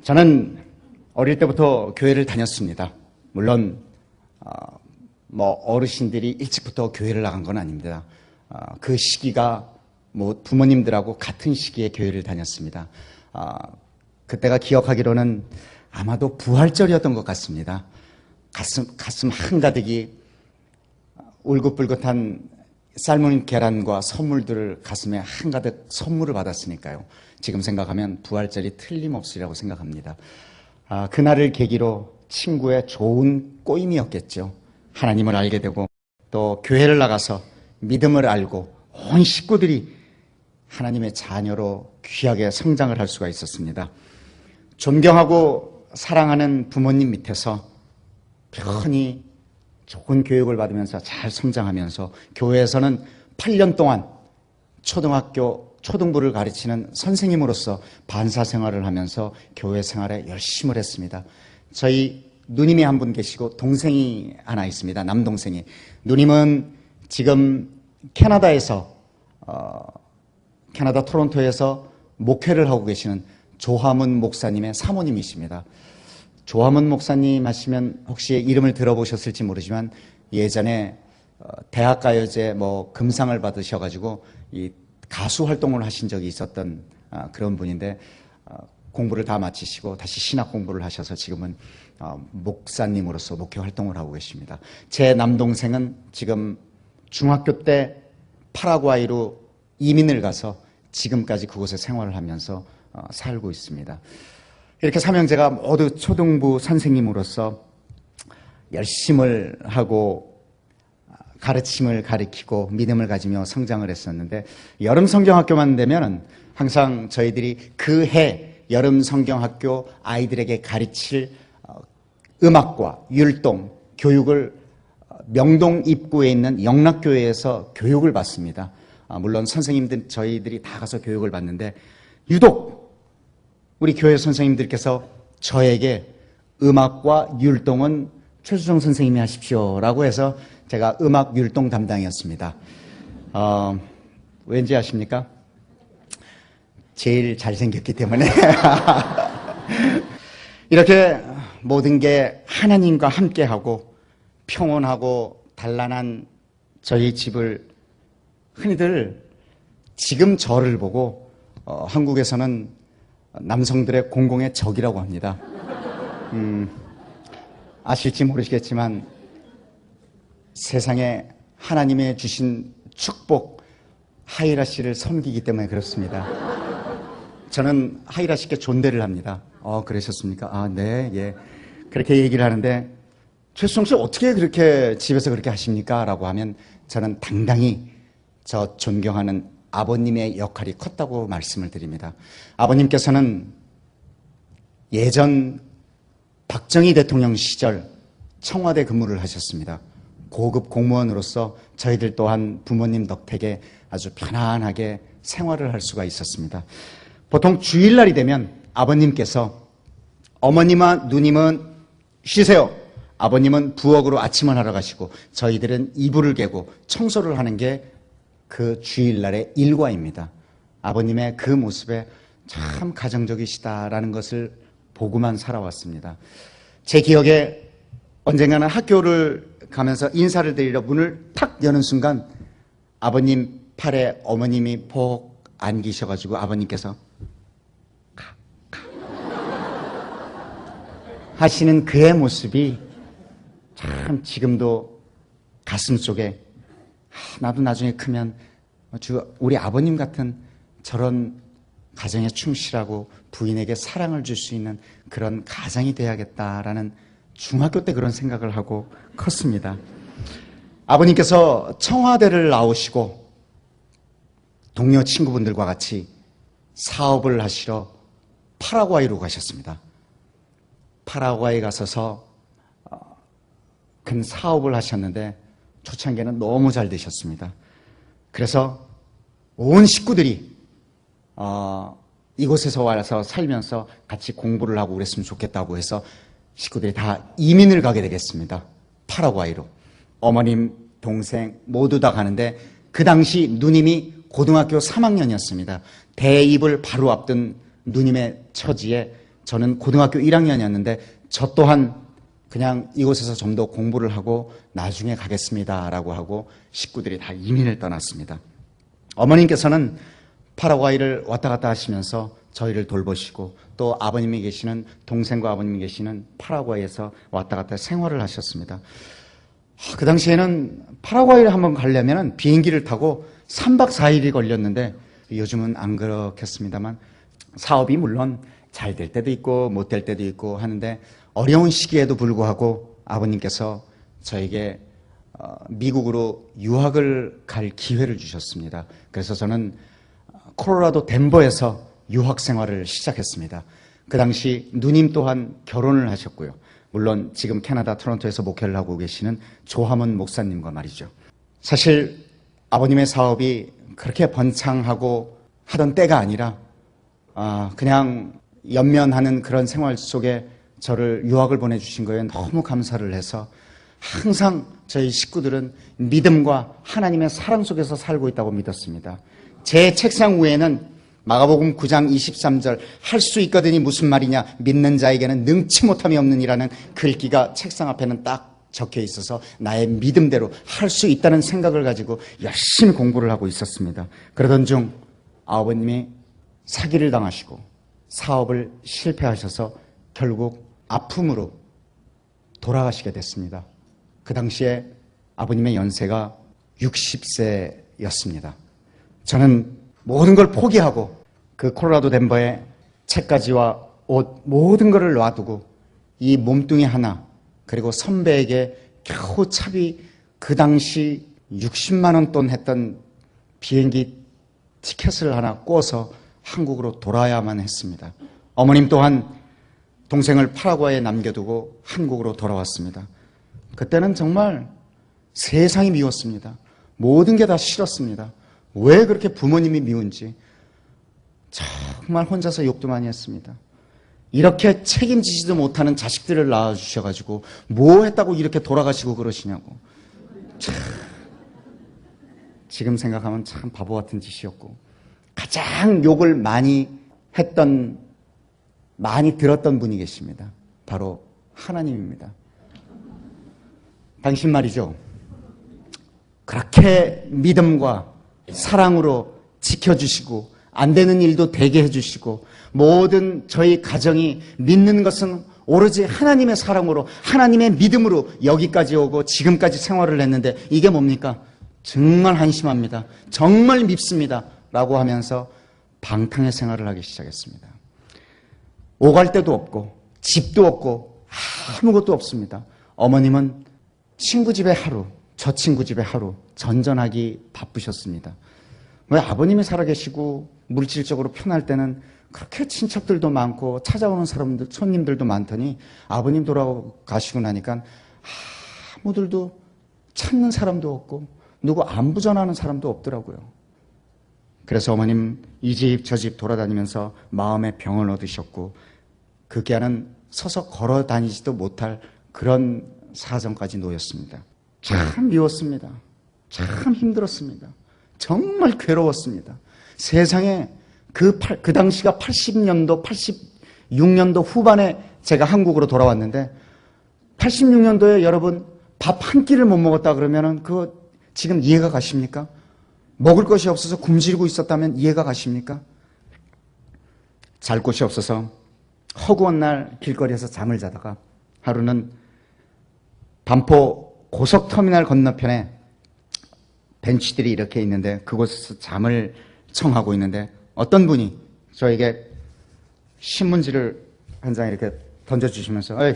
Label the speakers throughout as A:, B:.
A: 저는 어릴 때부터 교회를 다녔습니다. 물론 어르신들이 일찍부터 교회를 나간 건 아닙니다. 그 시기가 부모님들하고 같은 시기에 교회를 다녔습니다. 그때가 기억하기로는 아마도 부활절이었던 것 같습니다. 가슴 한가득이 울긋불긋한 삶은 계란과 선물들을 가슴에 한가득 선물을 받았으니까요. 지금 생각하면 부활절이 틀림없으리라고 생각합니다. 그날을 계기로 친구의 좋은 꼬임이었겠죠. 하나님을 알게 되고 또 교회를 나가서 믿음을 알고 온 식구들이 하나님의 자녀로 귀하게 성장을 할 수가 있었습니다. 존경하고 사랑하는 부모님 밑에서 편히 좋은 교육을 받으면서 잘 성장하면서 교회에서는 8년 동안 초등부를 가르치는 선생님으로서 반사 생활을 하면서 교회 생활에 열심을 했습니다. 저희 누님이 한 분 계시고 동생이 하나 있습니다. 남동생이. 누님은 지금 캐나다에서 캐나다 토론토에서 목회를 하고 계시는 조화문 목사님의 사모님이십니다. 조화문 목사님 하시면 혹시 이름을 들어보셨을지 모르지만 예전에 대학가요제 금상을 받으셔가지고 이 가수 활동을 하신 적이 있었던 그런 분인데 공부를 다 마치시고 다시 신학 공부를 하셔서 지금은 목사님으로서 목회 활동을 하고 계십니다. 제 남동생은 지금 중학교 때 파라과이로 이민을 가서 지금까지 그곳에 생활을 하면서 살고 있습니다. 이렇게 삼형제가 모두 초등부 선생님으로서 열심을 하고 가르침을 가르치고 믿음을 가지며 성장을 했었는데 여름 성경학교만 되면 항상 저희들이 그 해 여름 성경학교 아이들에게 가르칠 음악과 율동, 교육을 명동 입구에 있는 영락교회에서 교육을 받습니다. 물론 선생님들 저희들이 다 가서 교육을 받는데 유독 우리 교회 선생님들께서 저에게 음악과 율동은 최수정 선생님이 하십시오라고 해서 제가 음악 율동 담당이었습니다. 왠지 아십니까? 제일 잘생겼기 때문에 이렇게 모든 게 하나님과 함께하고 평온하고 단란한 저희 집을 흔히들 지금 저를 보고 한국에서는 남성들의 공공의 적이라고 합니다. 아실지 모르시겠지만 세상에 하나님의 주신 축복 하이라 씨를 섬기기 때문에 그렇습니다. 저는 하이라 씨께 존대를 합니다. 그러셨습니까? 네, 예. 그렇게 얘기를 하는데 최수정 씨 어떻게 그렇게 집에서 그렇게 하십니까? 라고 하면 저는 당당히 저 존경하는 아버님의 역할이 컸다고 말씀을 드립니다. 아버님께서는 예전 박정희 대통령 시절 청와대 근무를 하셨습니다. 고급 공무원으로서 저희들 또한 부모님 덕택에 아주 편안하게 생활을 할 수가 있었습니다. 보통 주일날이 되면 아버님께서 어머님과 누님은 쉬세요. 아버님은 부엌으로 아침을 하러 가시고 저희들은 이불을 개고 청소를 하는 게 그 주일날의 일과입니다. 아버님의 그 모습에 참 가정적이시다라는 것을 보고만 살아왔습니다. 제 기억에 언젠가는 학교를 가면서 인사를 드리려 문을 탁 여는 순간 아버님 팔에 어머님이 폭 안기셔가지고 아버님께서 하시는 그의 모습이 참 지금도 가슴 속에 나도 나중에 크면 우리 아버님 같은 저런 가정에 충실하고 부인에게 사랑을 줄 수 있는 그런 가장이 돼야겠다라는 중학교 때 그런 생각을 하고 컸습니다. 아버님께서 청와대를 나오시고 동료 친구분들과 같이 사업을 하시러 파라과이로 가셨습니다. 파라과이 가서서 큰 사업을 하셨는데 초창기에는 너무 잘 되셨습니다. 그래서 온 식구들이 이곳에서 와서 살면서 같이 공부를 하고 그랬으면 좋겠다고 해서 식구들이 다 이민을 가게 되겠습니다. 파라과이로. 어머님, 동생 모두 다 가는데 그 당시 누님이 고등학교 3학년이었습니다. 대입을 바로 앞둔 누님의 처지에 저는 고등학교 1학년이었는데 저 또한 그냥 이곳에서 좀 더 공부를 하고 나중에 가겠습니다라고 하고 식구들이 다 이민을 떠났습니다. 어머님께서는 파라과이를 왔다 갔다 하시면서 저희를 돌보시고 또 아버님이 계시는 동생과 아버님이 계시는 파라과이에서 왔다 갔다 생활을 하셨습니다. 그 당시에는 파라과이를 한번 가려면 비행기를 타고 3박 4일이 걸렸는데 요즘은 안 그렇겠습니다만 사업이 물론 잘 될 때도 있고 못 될 때도 있고 하는데 어려운 시기에도 불구하고 아버님께서 저에게 미국으로 유학을 갈 기회를 주셨습니다. 그래서 저는 콜로라도 덴버에서 유학 생활을 시작했습니다. 그 당시 누님 또한 결혼을 하셨고요. 물론 지금 캐나다 토론토에서 목회를 하고 계시는 조함은 목사님과 말이죠. 사실 아버님의 사업이 그렇게 번창하고 하던 때가 아니라 그냥 연면하는 그런 생활 속에 저를 유학을 보내주신 거에 너무 감사를 해서 항상 저희 식구들은 믿음과 하나님의 사랑 속에서 살고 있다고 믿었습니다. 제 책상 위에는 마가복음 9장 23절 할 수 있거든이 무슨 말이냐, 믿는 자에게는 능치 못함이 없느니라는 글귀가 책상 앞에는 딱 적혀 있어서 나의 믿음대로 할 수 있다는 생각을 가지고 열심히 공부를 하고 있었습니다. 그러던 중 아버님이 사기를 당하시고 사업을 실패하셔서 결국 아픔으로 돌아가시게 됐습니다. 그 당시에 아버님의 연세가 60세였습니다. 저는 모든 걸 포기하고 그 콜로라도 덴버에 책가지와 옷 모든 것을 놔두고 이 몸뚱이 하나 그리고 선배에게 겨우 차비 그 당시 60만 원 돈 했던 비행기 티켓을 하나 꿔서 한국으로 돌아야만 했습니다. 어머님 또한 동생을 파라과이에 남겨두고 한국으로 돌아왔습니다. 그때는 정말 세상이 미웠습니다. 모든 게 다 싫었습니다. 왜 그렇게 부모님이 미운지 정말 혼자서 욕도 많이 했습니다. 이렇게 책임지지도 못하는 자식들을 낳아주셔가지고 뭐 했다고 이렇게 돌아가시고 그러시냐고. 지금 생각하면 참 바보 같은 짓이었고 가장 욕을 많이 들었던 분이 계십니다. 바로 하나님입니다. 당신 말이죠. 그렇게 믿음과 사랑으로 지켜주시고 안 되는 일도 되게 해주시고 모든 저희 가정이 믿는 것은 오로지 하나님의 사랑으로 하나님의 믿음으로 여기까지 오고 지금까지 생활을 했는데 이게 뭡니까? 정말 한심합니다. 정말 밉습니다. 라고 하면서 방탕의 생활을 하기 시작했습니다. 오갈 데도 없고 집도 없고 아무것도 없습니다. 어머님은 친구 집에 하루, 저 친구 집에 하루 전전하기 바쁘셨습니다. 왜 아버님이 살아계시고 물질적으로 편할 때는 그렇게 친척들도 많고 찾아오는 사람들, 손님들도 많더니 아버님 돌아가시고 나니까 아무들도 찾는 사람도 없고 누구 안부 전하는 사람도 없더라고요. 그래서 어머님 이 집 저 집 돌아다니면서 마음의 병을 얻으셨고 그기야는 서서 걸어 다니지도 못할 그런 사정까지 놓였습니다. 참 미웠습니다. 참 힘들었습니다. 정말 괴로웠습니다. 세상에 그 당시가 80년도, 86년도 후반에 제가 한국으로 돌아왔는데 86년도에 여러분 밥 한 끼를 못 먹었다 그러면은 그거 지금 이해가 가십니까? 먹을 것이 없어서 굶주리고 있었다면 이해가 가십니까? 잘 곳이 없어서 허구한 날 길거리에서 잠을 자다가 하루는 반포 고속터미널 건너편에 벤치들이 이렇게 있는데 그곳에서 잠을 청하고 있는데 어떤 분이 저에게 신문지를 한 장 이렇게 던져주시면서 에이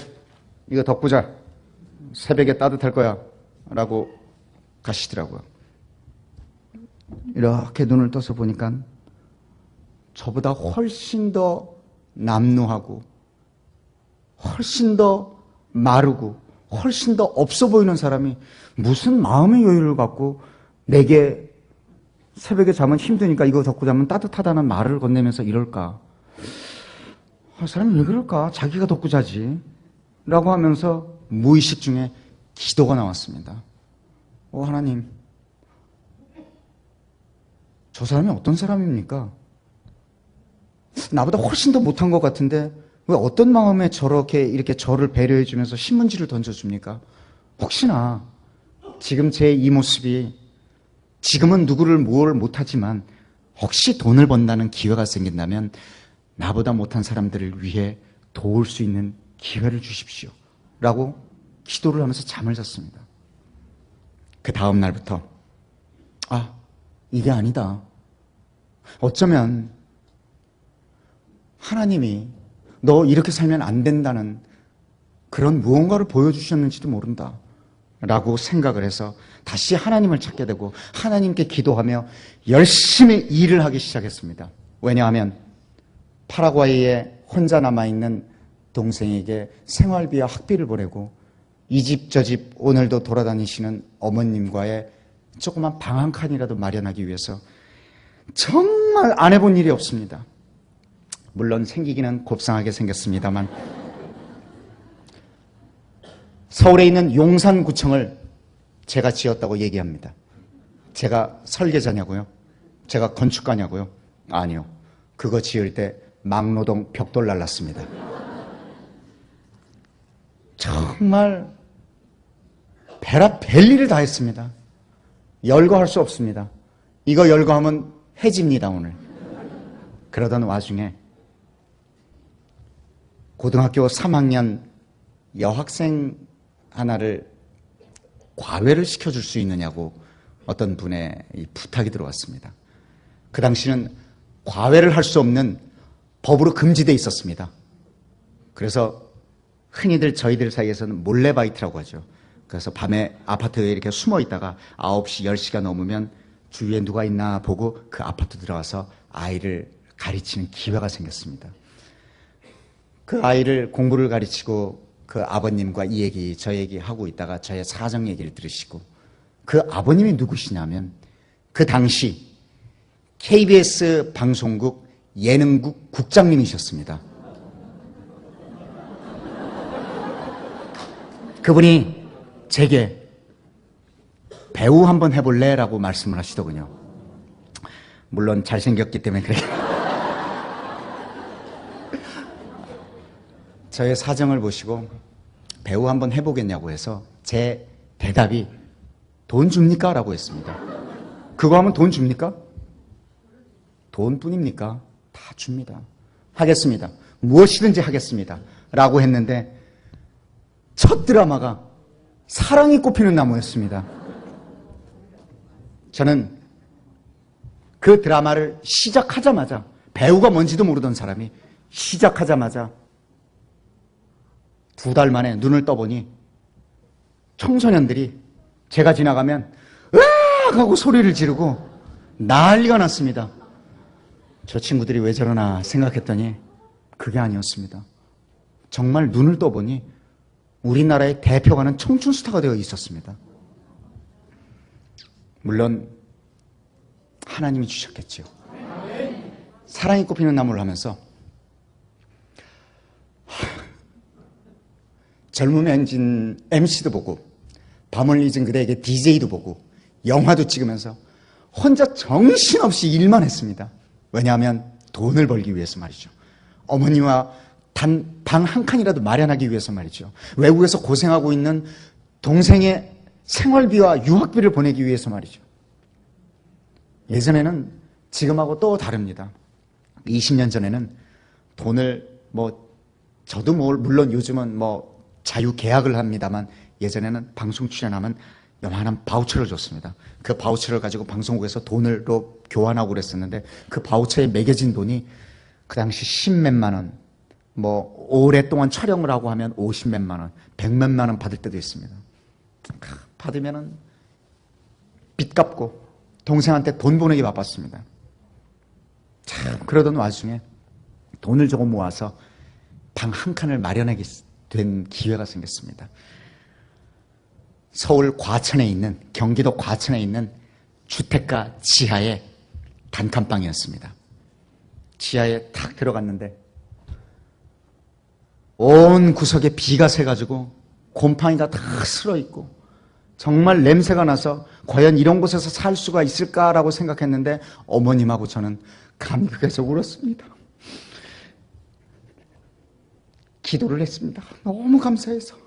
A: 이거 덮고 자 새벽에 따뜻할 거야 라고 가시더라고요. 이렇게 눈을 떠서 보니까 저보다 훨씬 더 남루하고 훨씬 더 마르고 훨씬 더 없어 보이는 사람이 무슨 마음의 여유를 갖고 내게 새벽에 자면 힘드니까 이거 덮고 자면 따뜻하다는 말을 건네면서 이럴까? 사람이 왜 그럴까? 자기가 덮고 자지 라고 하면서 무의식 중에 기도가 나왔습니다. 하나님, 저 사람이 어떤 사람입니까? 나보다 훨씬 더 못한 것 같은데 왜 어떤 마음에 저렇게 이렇게 저를 배려해 주면서 신문지를 던져줍니까? 혹시나 지금 제 이 모습이 지금은 누구를 뭘 못하지만 혹시 돈을 번다는 기회가 생긴다면 나보다 못한 사람들을 위해 도울 수 있는 기회를 주십시오. 라고 기도를 하면서 잠을 잤습니다. 그 다음 날부터 이게 아니다. 어쩌면 하나님이 너 이렇게 살면 안 된다는 그런 무언가를 보여주셨는지도 모른다 라고 생각을 해서 다시 하나님을 찾게 되고 하나님께 기도하며 열심히 일을 하기 시작했습니다. 왜냐하면 파라과이에 혼자 남아있는 동생에게 생활비와 학비를 보내고 이 집 저 집 오늘도 돌아다니시는 어머님과의 조그만 방 한 칸이라도 마련하기 위해서 정말 안 해본 일이 없습니다. 물론 생기기는 곱상하게 생겼습니다만 서울에 있는 용산구청을 제가 지었다고 얘기합니다. 제가 설계자냐고요? 제가 건축가냐고요? 아니요. 그거 지을 때 막노동 벽돌 날랐습니다. 정말 별일을 다 했습니다. 열거할 수 없습니다. 이거 열거하면 해집니다, 오늘. 그러던 와중에 고등학교 3학년 여학생 하나를 과외를 시켜줄 수 있느냐고 어떤 분의 부탁이 들어왔습니다. 그 당시는 과외를 할 수 없는 법으로 금지되어 있었습니다. 그래서 흔히들 저희들 사이에서는 몰래바이트라고 하죠. 그래서 밤에 아파트에 이렇게 숨어 있다가 9시, 10시가 넘으면 주위에 누가 있나 보고 그 아파트 들어가서 아이를 가르치는 기회가 생겼습니다. 그 아이를 공부를 가르치고 그 아버님과 이 얘기 저 얘기 하고 있다가 저의 사정 얘기를 들으시고 그 아버님이 누구시냐면 그 당시 KBS 방송국 예능국 국장님이셨습니다. 그분이 제게 배우 한번 해볼래? 라고 말씀을 하시더군요. 물론 잘생겼기 때문에 그래. 저의 사정을 보시고 배우 한번 해보겠냐고 해서 제 대답이 돈 줍니까? 라고 했습니다. 그거 하면 돈 줍니까? 돈뿐입니까? 다 줍니다. 하겠습니다. 무엇이든지 하겠습니다. 라고 했는데 첫 드라마가 사랑이 꽃피는 나무였습니다. 저는 그 드라마를 시작하자마자 배우가 뭔지도 모르던 사람이 시작하자마자 2달 만에 눈을 떠보니 청소년들이 제가 지나가면 으악 하고 소리를 지르고 난리가 났습니다. 저 친구들이 왜 저러나 생각했더니 그게 아니었습니다. 정말 눈을 떠보니 우리나라의 대표가는 청춘 스타가 되어 있었습니다. 물론 하나님이 주셨겠죠. 사랑이 꽃피는 나무를 하면서 젊음 엔진 MC도 보고 밤을 잊은 그대에게 DJ도 보고 영화도 찍으면서 혼자 정신없이 일만 했습니다. 왜냐하면 돈을 벌기 위해서 말이죠. 어머니와 단 방 한 칸이라도 마련하기 위해서 말이죠. 외국에서 고생하고 있는 동생의 생활비와 유학비를 보내기 위해서 말이죠. 예전에는 지금하고 또 다릅니다. 20년 전에는 돈을 저도 물론 요즘은 자유 계약을 합니다만 예전에는 방송 출연하면 요만한 바우처를 줬습니다. 그 바우처를 가지고 방송국에서 돈으로 교환하고 그랬었는데 그 바우처에 매겨진 돈이 그 당시 10몇만 원, 오랫동안 촬영을 하고 하면 50몇만 원, 100몇만 원 받을 때도 있습니다. 받으면은 빚 갚고 동생한테 돈 보내기 바빴습니다. 참 그러던 와중에 돈을 조금 모아서 방 한 칸을 마련하게 된 기회가 생겼습니다. 서울 과천에 있는, 경기도 과천에 있는 주택가 지하의 단칸방이었습니다. 지하에 탁 들어갔는데 온 구석에 비가 새가지고 곰팡이가 다 슬어있고 정말 냄새가 나서 과연 이런 곳에서 살 수가 있을까라고 생각했는데 어머님하고 저는 감격해서 울었습니다. 기도를 했습니다. 너무 감사해서.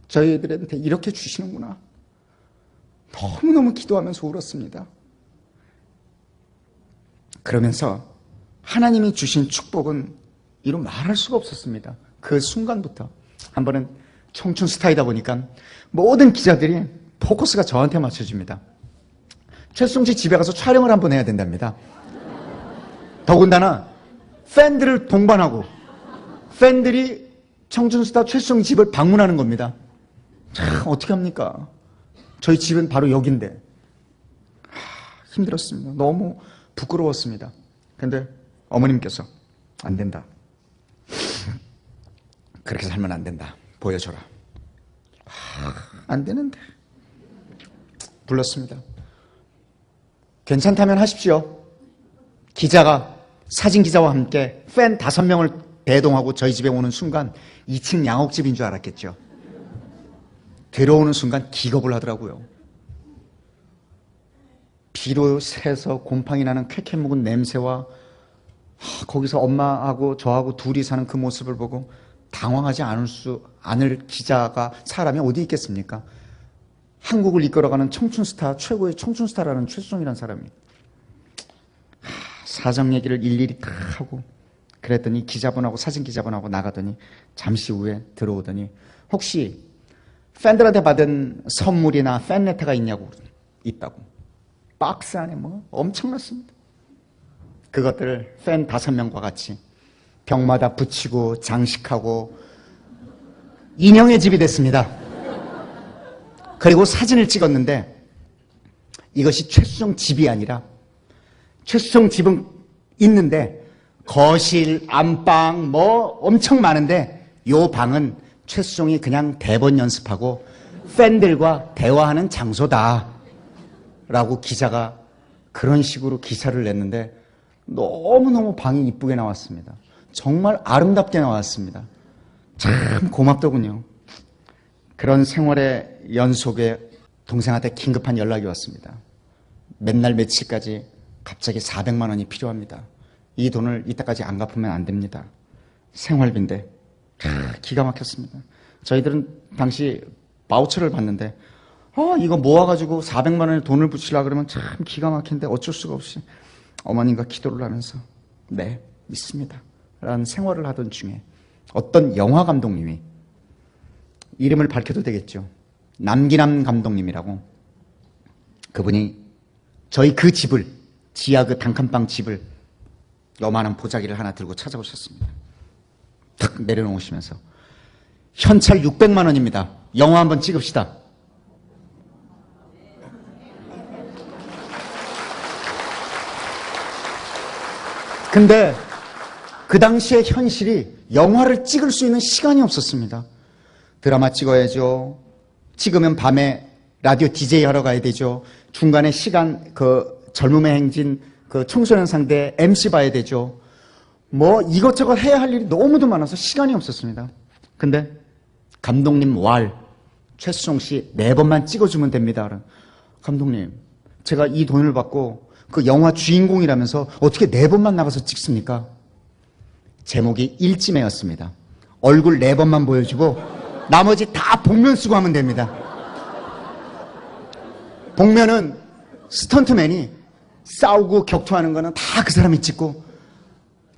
A: 저희들한테 이렇게 주시는구나. 너무너무 기도하면서 울었습니다. 그러면서 하나님이 주신 축복은 이루 말할 수가 없었습니다. 그 순간부터. 한 번은 청춘 스타이다 보니까 모든 기자들이 포커스가 저한테 맞춰집니다. 최수종 씨 집에 가서 촬영을 한번 해야 된답니다. 더군다나 팬들을 동반하고 팬들이 청춘 스타 최수종 집을 방문하는 겁니다. 참 어떻게 합니까? 저희 집은 바로 여긴데. 힘들었습니다. 너무 부끄러웠습니다. 근데 어머님께서 안 된다. 그렇게 살면 안 된다. 보여줘라. 안 되는데. 불렀습니다. 괜찮다면 하십시오. 기자가, 사진 기자와 함께 팬 5명을 대동하고 저희 집에 오는 순간 2층 양옥집인 줄 알았겠죠. 들어오는 순간 기겁을 하더라고요. 비로 새서 곰팡이 나는 쾌쾌 묵은 냄새와 거기서 엄마하고 저하고 둘이 사는 그 모습을 보고 당황하지 않을 기자가 사람이 어디 있겠습니까? 한국을 이끌어가는 청춘 스타, 최고의 청춘 스타라는 최수종이라는 사람이 사정 얘기를 일일이 다 하고 그랬더니 기자분하고 사진 기자분하고 나가더니 잠시 후에 들어오더니 혹시 팬들한테 받은 선물이나 팬레터가 있냐고. 있다고. 박스 안에 뭐 엄청났습니다. 그것들을 팬 5명과 같이 벽마다 붙이고 장식하고 인형의 집이 됐습니다. 그리고 사진을 찍었는데 이것이 최수종 집이 아니라 최수종 집은 있는데 거실, 안방 뭐 엄청 많은데 요 방은 최수종이 그냥 대본 연습하고 팬들과 대화하는 장소다 라고 기자가 그런 식으로 기사를 냈는데 너무너무 방이 이쁘게 나왔습니다. 정말 아름답게 나왔습니다. 참 고맙더군요. 그런 생활의 연속에 동생한테 긴급한 연락이 왔습니다. 몇 날 며칠까지 갑자기 400만 원이 필요합니다. 이 돈을 이때까지 안 갚으면 안 됩니다. 생활비인데 기가 막혔습니다. 저희들은 당시 바우처를 받는데 이거 모아가지고 400만 원에 돈을 붙이려고 그러면 참 기가 막힌데 어쩔 수가 없이 어머님과 기도를 하면서 네, 믿습니다 라는 생활을 하던 중에 어떤 영화 감독님이 이름을 밝혀도 되겠죠. 남기남 감독님이라고 그분이 저희 그 집을 지하 그 단칸방 집을 요만한 보자기를 하나 들고 찾아오셨습니다. 탁 내려놓으시면서 현찰 600만 원입니다. 영화 한번 찍읍시다. 근데 그 당시의 현실이 영화를 찍을 수 있는 시간이 없었습니다. 드라마 찍어야죠. 찍으면 밤에 라디오 DJ 하러 가야 되죠. 중간에 시간 그 젊음의 행진 그 청소년 상대 MC 봐야 되죠. 뭐 이것저것 해야 할 일이 너무도 많아서 시간이 없었습니다. 근데 감독님 최수종 씨 4번만 찍어주면 됩니다. 감독님, 제가 이 돈을 받고 그 영화 주인공이라면서 어떻게 4번만 나가서 찍습니까? 제목이 일지매였습니다. 얼굴 4번만 보여주고 나머지 다 복면 쓰고 하면 됩니다. 복면은 스턴트맨이 싸우고 격투하는 거는 다 그 사람이 찍고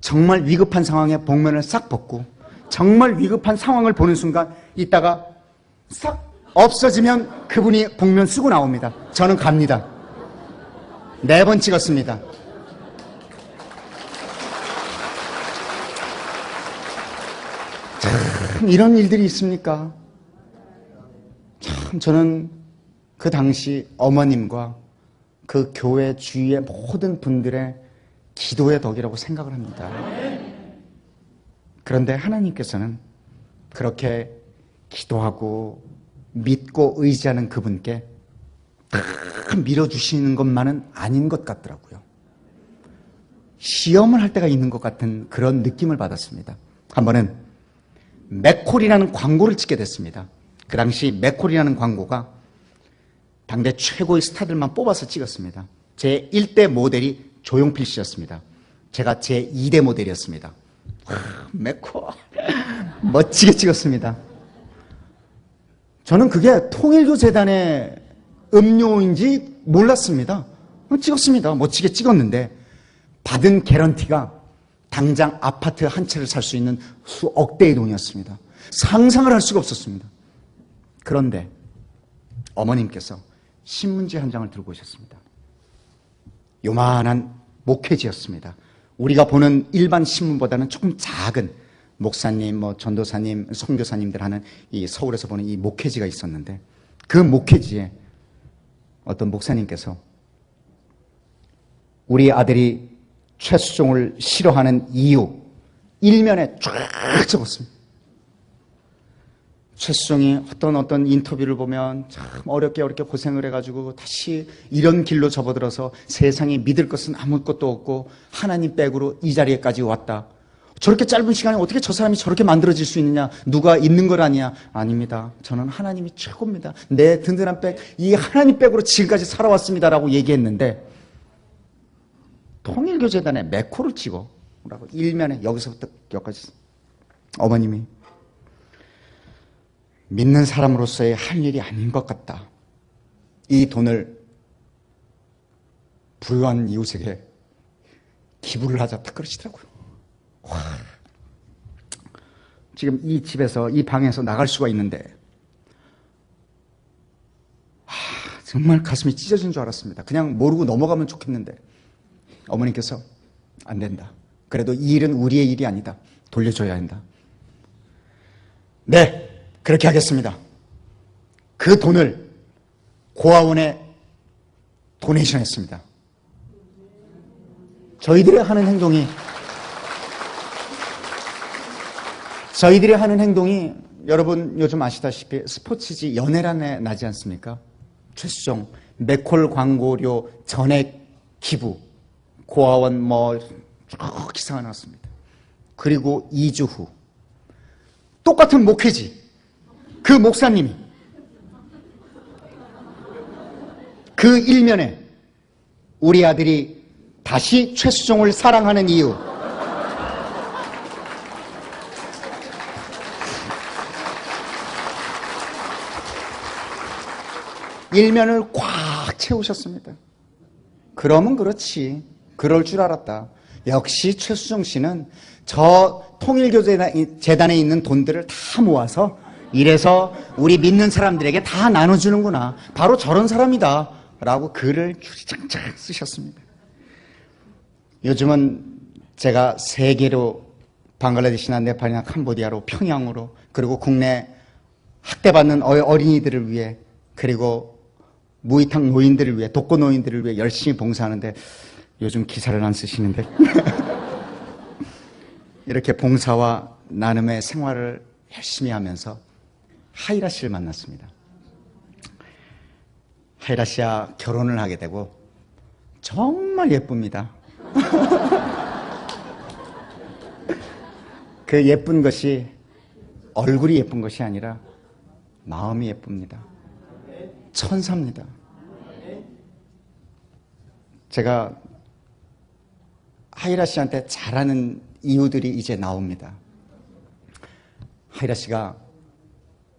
A: 정말 위급한 상황에 복면을 싹 벗고 정말 위급한 상황을 보는 순간 있다가 싹 없어지면 그분이 복면 쓰고 나옵니다. 저는 갑니다. 4번 찍었습니다. 참 이런 일들이 있습니까? 참 저는 그 당시 어머님과 그 교회 주위의 모든 분들의 기도의 덕이라고 생각을 합니다. 그런데 하나님께서는 그렇게 기도하고 믿고 의지하는 그분께 다 밀어주시는 것만은 아닌 것 같더라고요. 시험을 할 때가 있는 것 같은 그런 느낌을 받았습니다. 한 번은 맥콜이라는 광고를 찍게 됐습니다. 그 당시 맥콜이라는 광고가 당대 최고의 스타들만 뽑아서 찍었습니다. 제 1대 모델이 조용필 씨였습니다. 제가 제 2대 모델이었습니다. 메코 멋지게 찍었습니다. 저는 그게 통일교재단의 음료인지 몰랐습니다. 찍었습니다. 멋지게 찍었는데 받은 개런티가 당장 아파트 한 채를 살 수 있는 수억 대의 돈이었습니다. 상상을 할 수가 없었습니다. 그런데 어머님께서 신문지 한 장을 들고 오셨습니다. 요만한 목회지였습니다. 우리가 보는 일반 신문보다는 조금 작은 목사님, 전도사님, 선교사님들 하는 이 서울에서 보는 이 목회지가 있었는데 그 목회지에 어떤 목사님께서 우리 아들이 최수종을 싫어하는 이유 일면에 쫙 적었습니다. 최수종이 어떤 인터뷰를 보면 참 어렵게 고생을 해가지고 다시 이런 길로 접어들어서 세상에 믿을 것은 아무것도 없고 하나님 백으로 이 자리에까지 왔다. 저렇게 짧은 시간에 어떻게 저 사람이 저렇게 만들어질 수 있느냐? 누가 있는 걸 아니야? 아닙니다. 저는 하나님이 최고입니다. 내 든든한 백, 이 하나님 백으로 지금까지 살아왔습니다라고 얘기했는데 통일교재단에 메코를 찍어 라고 일면에 여기서부터 여기까지 어머님이 믿는 사람으로서의 할 일이 아닌 것 같다. 이 돈을 부유한 이웃에게 기부를 하자 딱 그러시더라고요. 와. 지금 이 집에서 이 방에서 나갈 수가 있는데 정말 가슴이 찢어진 줄 알았습니다. 그냥 모르고 넘어가면 좋겠는데 어머니께서 안 된다. 그래도 이 일은 우리의 일이 아니다. 돌려줘야 한다. 네, 그렇게 하겠습니다. 그 돈을 고아원에 도네이션 했습니다. 저희들의 하는 행동이 여러분 요즘 아시다시피 스포츠지 연예란에 나지 않습니까? 최수종 맥콜 광고료 전액 기부 고아원 쭉 기사가 나왔습니다. 그리고 2주 후 똑같은 목회지 그 목사님이 그 일면에 우리 아들이 다시 최수종을 사랑하는 이유 일면을 꽉 채우셨습니다. 그러면 그렇지. 그럴 줄 알았다. 역시 최수종 씨는 저 통일교재단에 있는 돈들을 다 모아서 이래서 우리 믿는 사람들에게 다 나눠주는구나. 바로 저런 사람이다. 라고 글을 주리장창 쓰셨습니다. 요즘은 제가 세계로 방글라데시나 네팔이나 캄보디아로 평양으로 그리고 국내 학대받는 어린이들을 위해 그리고 무이탁 노인들을 위해 독거 노인들을 위해 열심히 봉사하는데 요즘 기사를 안 쓰시는데 이렇게 봉사와 나눔의 생활을 열심히 하면서 하이라 씨를 만났습니다. 하이라 씨와 결혼을 하게 되고 정말 예쁩니다. 그 예쁜 것이 얼굴이 예쁜 것이 아니라 마음이 예쁩니다. 천사입니다. 제가 하이라 씨한테 잘하는 이유들이 이제 나옵니다. 하이라 씨가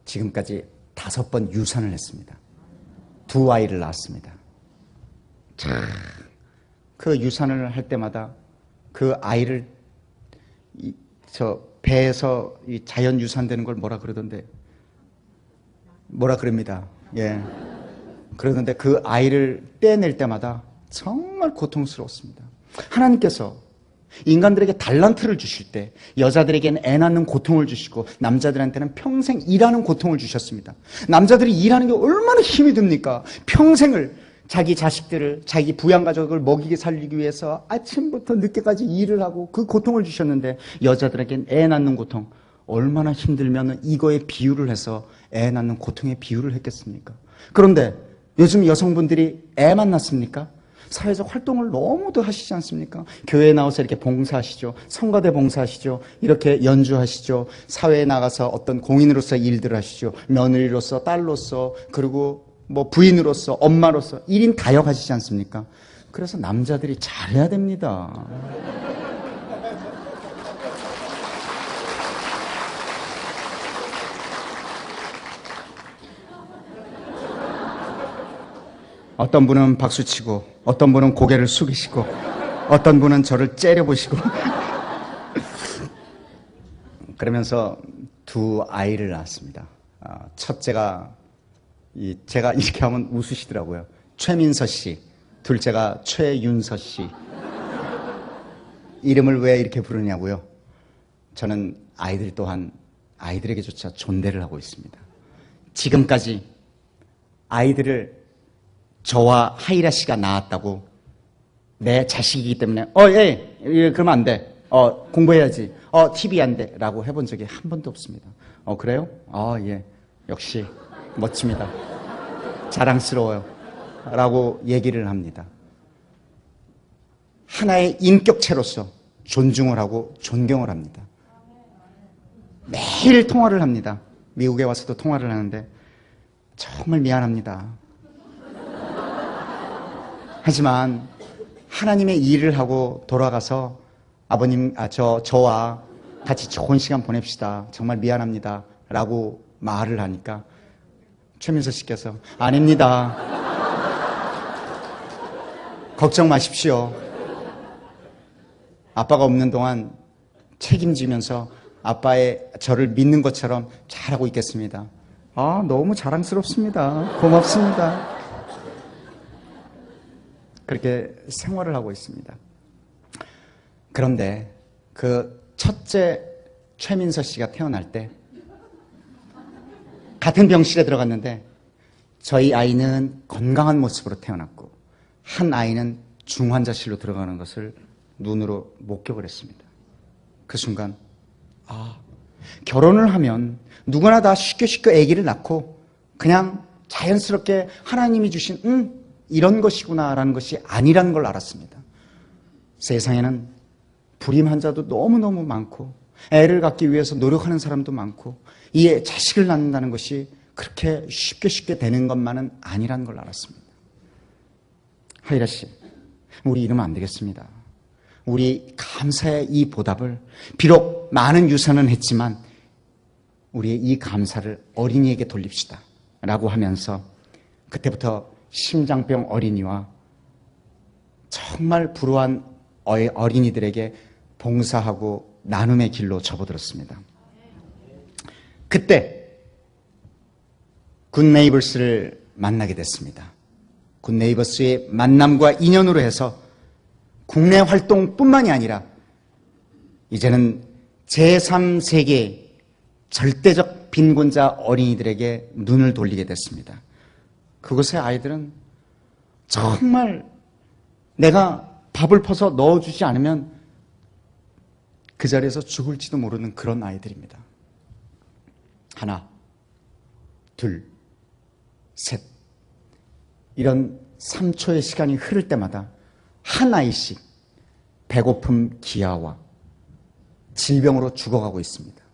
A: 지금까지 5번 유산을 했습니다. 2아이를 낳았습니다. 그 유산을 할 때마다 그 아이를 저 배에서 이 자연 유산되는 걸 뭐라 그러던데 뭐라 그럽니다. 예. 그러는데 그 아이를 떼낼 때마다 정말 고통스러웠습니다. 하나님께서 인간들에게 달란트를 주실 때 여자들에게는 애 낳는 고통을 주시고 남자들한테는 평생 일하는 고통을 주셨습니다. 남자들이 일하는 게 얼마나 힘이 듭니까? 평생을 자기 자식들을 자기 부양가족을 먹이게 살리기 위해서 아침부터 늦게까지 일을 하고 그 고통을 주셨는데 여자들에게는 애 낳는 고통 얼마나 힘들면 이거에 비유를 해서 애 낳는 고통에 비유를 했겠습니까? 그런데 요즘 여성분들이 애만 낳습니까? 사회적 활동을 너무도 하시지 않습니까? 교회에 나와서 이렇게 봉사하시죠. 성가대 봉사하시죠. 이렇게 연주하시죠. 사회에 나가서 어떤 공인으로서 일들을 하시죠. 며느리로서, 딸로서, 그리고 부인으로서, 엄마로서 1인 가역 하시지 않습니까? 그래서 남자들이 잘해야 됩니다. 어떤 분은 박수치고 어떤 분은 고개를 숙이시고 어떤 분은 저를 째려보시고 그러면서 두 아이를 낳았습니다. 첫째가 제가 이렇게 하면 웃으시더라고요. 최민서 씨, 둘째가 최윤서 씨. 이름을 왜 이렇게 부르냐고요? 저는 아이들 또한 아이들에게조차 존대를 하고 있습니다. 지금까지 아이들을 저와 하이라 씨가 낳았다고 내 자식이기 때문에 예, 그러면 안 돼. 공부해야지. TV 안 돼. 라고 해본 적이 한 번도 없습니다. 그래요? 예. 역시 멋집니다. 자랑스러워요. 라고 얘기를 합니다. 하나의 인격체로서 존중을 하고 존경을 합니다. 매일 통화를 합니다. 미국에 와서도 통화를 하는데 정말 미안합니다. 하지만 하나님의 일을 하고 돌아가서 아버님, 저와 같이 좋은 시간 보냅시다. 정말 미안합니다. 라고 말을 하니까 최민서 씨께서 아닙니다. 걱정 마십시오. 아빠가 없는 동안 책임지면서 아빠의 저를 믿는 것처럼 잘하고 있겠습니다. 너무 자랑스럽습니다. 고맙습니다. 그렇게 생활을 하고 있습니다. 그런데 그 첫째 최민서 씨가 태어날 때 같은 병실에 들어갔는데 저희 아이는 건강한 모습으로 태어났고 한 아이는 중환자실로 들어가는 것을 눈으로 목격을 했습니다. 그 순간 결혼을 하면 누구나 다 쉽게 아기를 낳고 그냥 자연스럽게 하나님이 주신 이런 것이구나라는 것이 아니라는 걸 알았습니다. 세상에는 불임 환자도 너무너무 많고 애를 갖기 위해서 노력하는 사람도 많고 이 자식을 낳는다는 것이 그렇게 쉽게 되는 것만은 아니라는 걸 알았습니다. 하이라 씨, 우리 이러면 안 되겠습니다. 우리 감사의 이 보답을 비록 많은 유산은 했지만 우리의 이 감사를 어린이에게 돌립시다 라고 하면서 그때부터 심장병 어린이와 정말 불우한 어린이들에게 봉사하고 나눔의 길로 접어들었습니다. 그때 굿네이버스를 만나게 됐습니다. 굿네이버스의 만남과 인연으로 해서 국내 활동뿐만이 아니라 이제는 제3세계 절대적 빈곤자 어린이들에게 눈을 돌리게 됐습니다. 그곳의 아이들은 정말 내가 밥을 퍼서 넣어주지 않으면 그 자리에서 죽을지도 모르는 그런 아이들입니다. 하나, 둘, 셋. 이런 3초의 시간이 흐를 때마다 한 아이씩 배고픔, 기아와 질병으로 죽어가고 있습니다.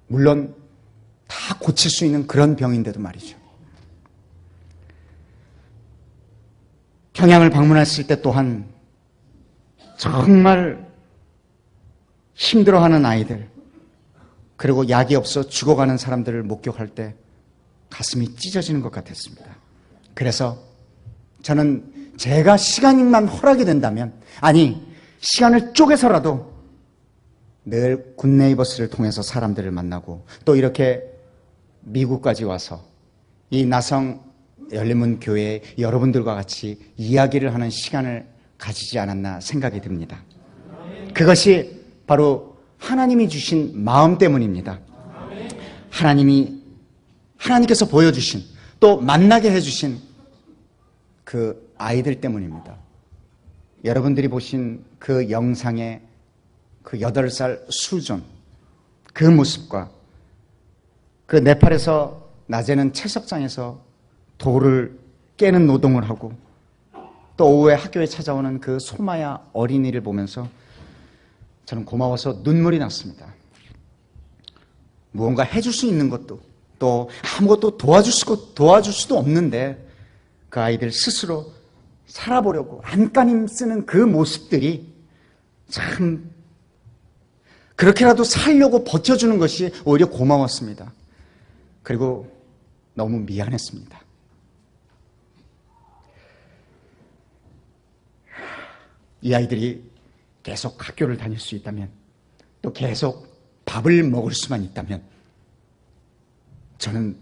A: 물론 다 고칠 수 있는 그런 병인데도 말이죠. 평양을 방문했을 때 또한 정말 힘들어하는 아이들, 그리고 약이 없어 죽어가는 사람들을 목격할 때 가슴이 찢어지는 것 같았습니다. 그래서 저는 제가 시간만 허락이 된다면, 시간을 쪼개서라도 늘 굿네이버스를 통해서 사람들을 만나고 또 이렇게 미국까지 와서 이 나성 열린문 교회 여러분들과 같이 이야기를 하는 시간을 가지지 않았나 생각이 듭니다. 그것이 바로 하나님이 주신 마음 때문입니다. 하나님께서 보여주신 또 만나게 해주신 그 아이들 때문입니다. 여러분들이 보신 그 영상의 그 8살 수존, 그 모습과 그 네팔에서 낮에는 채석장에서 돌을 깨는 노동을 하고 또 오후에 학교에 찾아오는 그 소마야 어린이를 보면서 저는 고마워서 눈물이 났습니다. 무언가 해줄 수 있는 것도 또 아무것도 도와줄 수도 없는데 그 아이들 스스로 살아보려고 안간힘 쓰는 그 모습들이 참 그렇게라도 살려고 버텨주는 것이 오히려 고마웠습니다. 그리고 너무 미안했습니다. 이 아이들이 계속 학교를 다닐 수 있다면, 또 계속 밥을 먹을 수만 있다면 저는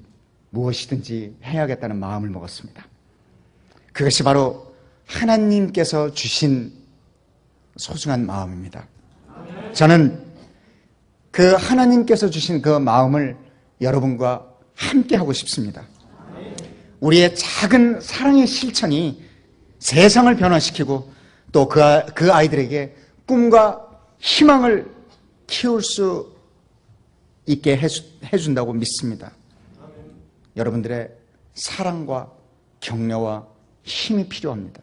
A: 무엇이든지 해야겠다는 마음을 먹었습니다. 그것이 바로 하나님께서 주신 소중한 마음입니다. 저는 그 하나님께서 주신 그 마음을 여러분과 함께 하고 싶습니다. 우리의 작은 사랑의 실천이 세상을 변화시키고 또 그 아이들에게 꿈과 희망을 키울 수 있게 해준다고 믿습니다. 여러분들의 사랑과 격려와 힘이 필요합니다.